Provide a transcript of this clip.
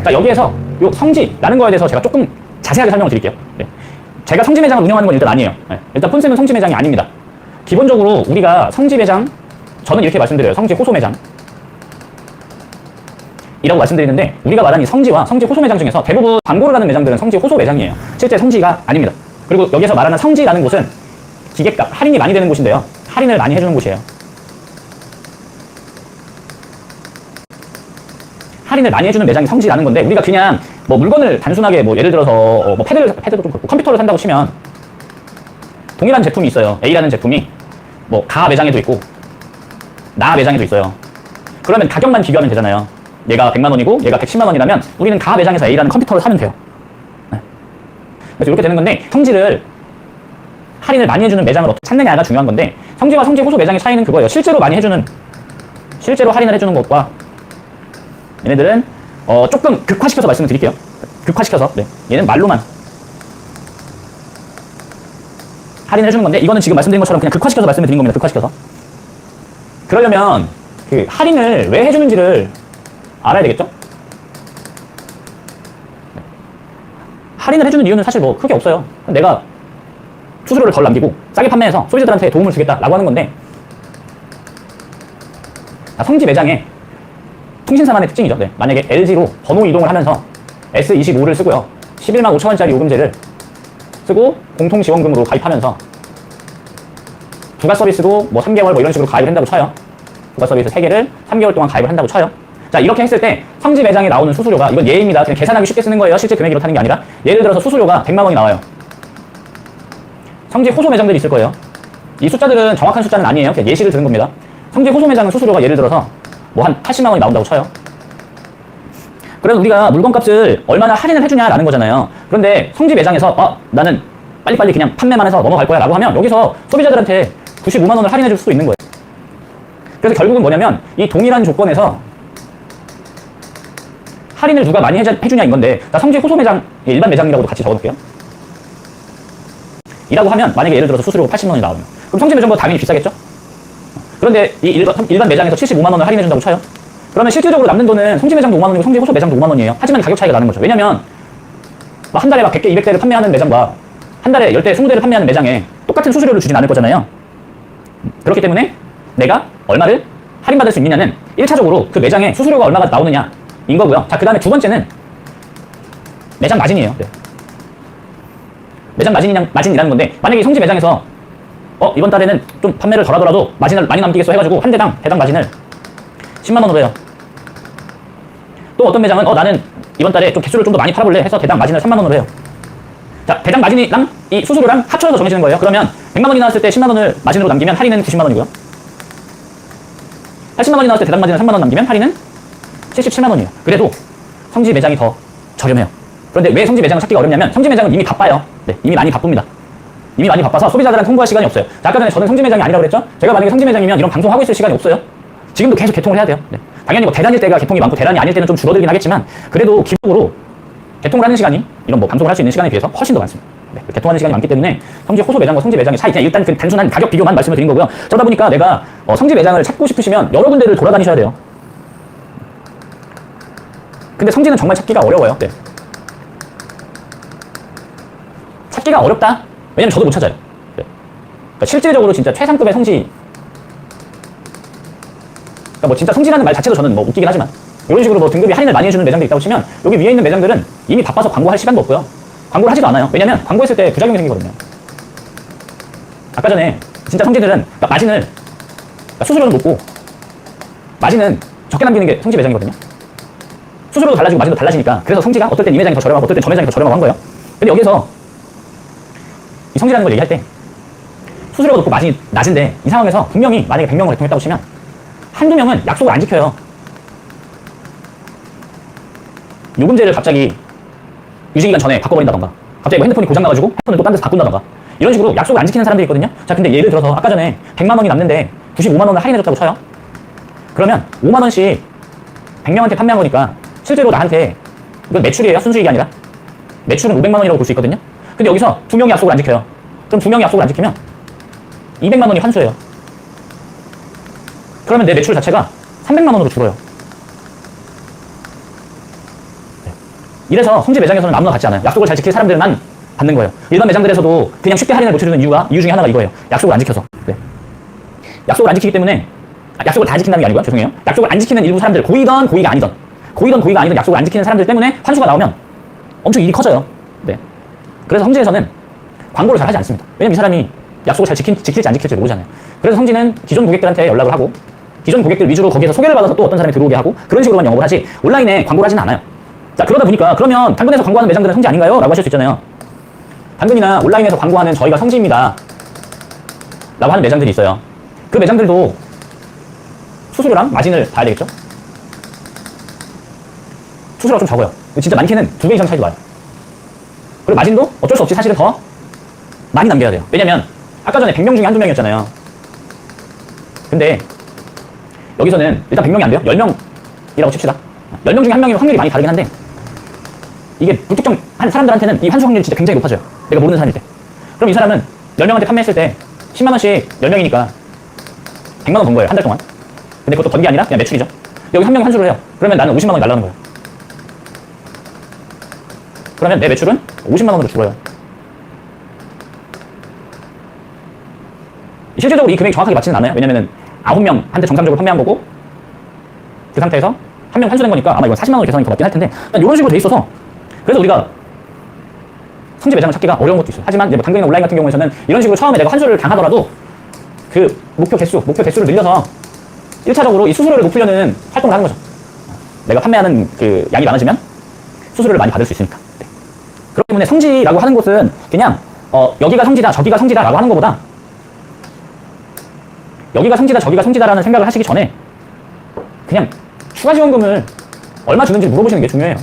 자, 여기에서 요 성지라는 거에 대해서 제가 조금 자세하게 설명을 드릴게요. 네. 제가 성지 매장을 운영하는 건 일단 아니에요. 네. 일단 폰쌤은 성지 매장이 아닙니다. 기본적으로 우리가 성지 매장, 저는 이렇게 말씀드려요. 성지 호소 매장 이라고 말씀드리는데, 우리가 말하는 이 성지와 성지 호소 매장 중에서 대부분 광고를 하는 매장들은 성지 호소 매장이에요. 실제 성지가 아닙니다. 그리고 여기서 말하는 성지라는 곳은 기계값, 할인이 많이 되는 곳인데요. 할인을 많이 해주는 곳이에요. 할인을 많이 해주는 매장이 성지라는 건데, 우리가 그냥 뭐 물건을 단순하게 뭐 예를 들어서 뭐 패드도 좀 그렇고 컴퓨터를 산다고 치면 동일한 제품이 있어요. A라는 제품이 뭐 가 매장에도 있고 나 매장에도 있어요. 그러면 가격만 비교하면 되잖아요. 얘가 100만 원이고 얘가 110만 원이라면 우리는 가 매장에서 A라는 컴퓨터를 사면 돼요. 네. 그래서 이렇게 되는 건데, 성지를 할인을 많이 해주는 매장을 어떻게 찾느냐가 중요한 건데, 성지와 성지 호소 매장의 차이는 그거예요. 실제로 할인을 해주는 것과 얘네들은 조금 극화시켜서 말씀을 드릴게요. 극화시켜서. 네. 얘는 말로만 할인을 해주는 건데, 이거는 지금 말씀드린 것처럼 그냥 극화시켜서 말씀을 드린 겁니다. 극화시켜서. 그러려면 그 할인을 왜 해주는지를 알아야 되겠죠? 할인을 해주는 이유는 사실 뭐 크게 없어요. 내가 수수료를 덜 남기고 싸게 판매해서 소비자들한테 도움을 주겠다라고 하는 건데, 성지 매장의 통신사만의 특징이죠. 네. 만약에 LG로 번호 이동을 하면서 S25를 쓰고요. 11만 5천 원짜리 요금제를 쓰고 공통지원금으로 가입하면서 부가 서비스도 뭐 3개월 뭐 이런 식으로 가입을 한다고 쳐요. 부가 서비스 3개를 3개월 동안 가입을 한다고 쳐요. 자, 이렇게 했을 때 성지 매장에 나오는 수수료가, 이건 예입니다. 그냥 계산하기 쉽게 쓰는 거예요. 실제 금액이 그렇다는 게 아니라, 예를 들어서 수수료가 100만 원이 나와요. 성지 호소 매장들이 있을 거예요. 이 숫자들은 정확한 숫자는 아니에요. 그냥 예시를 드는 겁니다. 성지 호소 매장은 수수료가 예를 들어서 뭐 한 80만 원이 나온다고 쳐요. 그래서 우리가 물건값을 얼마나 할인을 해주냐라는 거잖아요. 그런데 성지 매장에서 나는 빨리빨리 그냥 판매만 해서 넘어갈 거야 라고 하면, 여기서 소비자들한테 95만 원을 할인해 줄 수도 있는 거예요. 그래서 결국은 뭐냐면, 이 동일한 조건에서 할인을 누가 많이 해주냐인 건데, 나 성지 호소 매장, 일반 매장이라고도 같이 적어놓을게요. 이라고 하면, 만약에 예를 들어서 수수료가 80만 원이 나오면, 그럼 성지 매장보다 당연히 비싸겠죠? 그런데 이 일반 매장에서 75만 원을 할인해준다고 쳐요. 그러면 실질적으로 남는 돈은 성지 매장도 5만 원이고 성지 호소 매장도 5만 원이에요. 하지만 가격 차이가 나는 거죠. 왜냐면 막 한 달에 막 100개, 200대를 판매하는 매장과 한 달에 10대, 20대를 판매하는 매장에 똑같은 수수료를 주진 않을 거잖아요. 그렇기 때문에 내가 얼마를 할인받을 수 있느냐는 1차적으로 그 매장에 수수료가 얼마가 나오느냐인 거고요. 자, 그 다음에 두 번째는 매장 마진이에요. 네. 매장 마진이라는 건데, 만약에 성지 매장에서 이번 달에는 좀 판매를 덜 하더라도 마진을 많이 남기겠어 해가지고 한 대당 배당 마진을 10만 원으로 해요. 또 어떤 매장은 나는 이번 달에 좀 개수를 좀 더 많이 팔아볼래 해서 대당 마진을 3만 원으로 해요. 자, 대당 마진이랑 이 수수료랑 합쳐서 정해지는 거예요. 그러면 100만 원이 나왔을 때 10만 원을 마진으로 남기면 할인은 90만 원이고요. 80만 원이 나왔을 때 대당 마진을 3만 원 남기면 할인은 77만 원이에요. 그래도 성지 매장이 더 저렴해요. 그런데 왜 성지 매장을 찾기가 어렵냐면, 성지 매장은 이미 바빠요. 네, 이미 많이 바쁩니다. 이미 많이 바빠서 소비자들한테 홍보할 시간이 없어요. 자, 아까 전에 저는 성지 매장이 아니라고 그랬죠? 제가 만약에 성지 매장이면 이런 방송하고 있을 시간이 없어요. 지금도 계속 개통을 해야 돼요. 네. 당연히 뭐 대단일 때가 개통이 많고 대단이 아닐 때는 좀 줄어들긴 하겠지만, 그래도 기본적으로 개통을 하는 시간이 이런 뭐 방송을 할 수 있는 시간에 비해서 훨씬 더 많습니다. 네. 개통하는 시간이 많기 때문에 성지 호소 매장과 성지 매장의 차이, 그냥 일단 그 단순한 가격 비교만 말씀을 드린 거고요. 그러다 보니까 내가 성지 매장을 찾고 싶으시면 여러 군데를 돌아다니셔야 돼요. 근데 성지는 정말 찾기가 어려워요. 네. 찾기가 어렵다? 왜냐면 저도 못 찾아요. 네. 그러니까 실질적으로 진짜 최상급의 성지, 그러니까 뭐 진짜 성지라는 말 자체도 저는 뭐 웃기긴 하지만, 이런 식으로 뭐 등급이 할인을 많이 해주는 매장도 있다고 치면, 여기 위에 있는 매장들은 이미 바빠서 광고할 시간도 없고요. 광고를 하지도 않아요. 왜냐면 광고했을 때 부작용이 생기거든요. 아까 전에 진짜 성지들은 그러니까 마진을, 그러니까 수수료는 높고 마진은 적게 남기는 게 성지 매장이거든요. 수수료도 달라지고 마진도 달라지니까, 그래서 성지가 어떨 땐 이 매장이 더 저렴하고 어떨 땐 저 매장이 더 저렴하고 한 거예요. 근데 여기서 이 성지라는 걸 얘기할 때 수수료가 높고 마진이 낮은데, 이 상황에서 분명히 만약에 100명을 개통했다고 치면 한두 명은 약속을 안 지켜요. 요금제를 갑자기 유지기간 전에 바꿔버린다던가, 갑자기 뭐 핸드폰이 고장나가지고 핸드폰을 또 딴 데서 바꾼다던가, 이런 식으로 약속을 안 지키는 사람들이 있거든요. 자, 근데 예를 들어서 아까 전에 100만 원이 남는데 95만 원을 할인해줬다고 쳐요. 그러면 5만 원씩 100명한테 판매한 거니까 실제로 나한테, 이건 매출이에요. 순수익이 아니라. 매출은 500만 원이라고 볼 수 있거든요. 근데 여기서 2명이 약속을 안 지켜요. 그럼 2명이 약속을 안 지키면 200만 원이 환수예요. 그러면 내 매출 자체가 300만 원으로 줄어요. 네. 이래서 성지 매장에서는 아무나 받지 않아요. 약속을 잘 지킬 사람들만 받는 거예요. 일반 매장들에서도 그냥 쉽게 할인을 못 해주는 이유 중에 하나가 이거예요. 약속을 안 지켜서. 네. 약속을 안 지키기 때문에, 약속을 다 지킨다는 게 아니고요. 죄송해요. 약속을 안 지키는 일부 사람들, 고의건 고의가 아니던 약속을 안 지키는 사람들 때문에 환수가 나오면 엄청 일이 커져요. 네. 그래서 성지에서는 광고를 잘 하지 않습니다. 왜냐면 이 사람이 약속을 잘 지킬지 안 지킬지 모르잖아요. 그래서 성지는 기존 고객들한테 연락을 하고, 기존 고객들 위주로 거기에서 소개를 받아서 또 어떤 사람이 들어오게 하고, 그런 식으로만 영업을 하지 온라인에 광고를 하지는 않아요. 자, 그러다 보니까 그러면 당근에서 광고하는 매장들은 성지 아닌가요? 라고 하실 수 있잖아요. 당근이나 온라인에서 광고하는 저희가 성지입니다 라고 하는 매장들이 있어요. 그 매장들도 수수료랑 마진을 봐야 되겠죠? 수수료가 좀 적어요. 진짜 많게는 2배 이상 차이도 와요. 그리고 마진도 어쩔 수 없이 사실은 더 많이 남겨야 돼요. 왜냐면 아까 전에 100명 중에 한두 명이었잖아요. 근데 여기서는 일단 100명이 안 돼요. 10명이라고 칩시다. 10명 중에 한 명이면 확률이 많이 다르긴 한데, 이게 불특정한 사람들한테는 이 환수 확률이 진짜 굉장히 높아져요. 내가 모르는 사람일 때. 그럼 이 사람은 10명한테 판매했을 때 10만원씩 10명이니까 100만원 번 거예요. 한 달 동안. 근데 그것도 번 게 아니라 그냥 매출이죠. 여기 한 명 환수를 해요. 그러면 나는 50만원이 날라가는 거예요. 그러면 내 매출은 50만원으로 줄어요. 실질적으로 이 금액이 정확하게 맞지는 않아요. 왜냐면은 9명한테 정상적으로 판매한 거고, 그 상태에서 한 명 환수된 거니까 아마 이건 40만원 계산이 더 맞긴 할 텐데, 이런 식으로 돼 있어서 그래서 우리가 성지 매장을 찾기가 어려운 것도 있어요. 하지만 이제 뭐 당근이나 온라인 같은 경우에는 이런 식으로 처음에 내가 환수를 당하더라도 그 목표 개수를 늘려서 1차적으로 이 수수료를 높이려는 활동을 하는 거죠. 내가 판매하는 그 양이 많아지면 수수료를 많이 받을 수 있으니까. 네. 그렇기 때문에 성지라고 하는 곳은 그냥 여기가 성지다 저기가 성지다라고 하는 것보다, 여기가 성지다 저기가 성지다라는 생각을 하시기 전에 그냥 추가 지원금을 얼마 주는지 물어보시는 게 중요해요.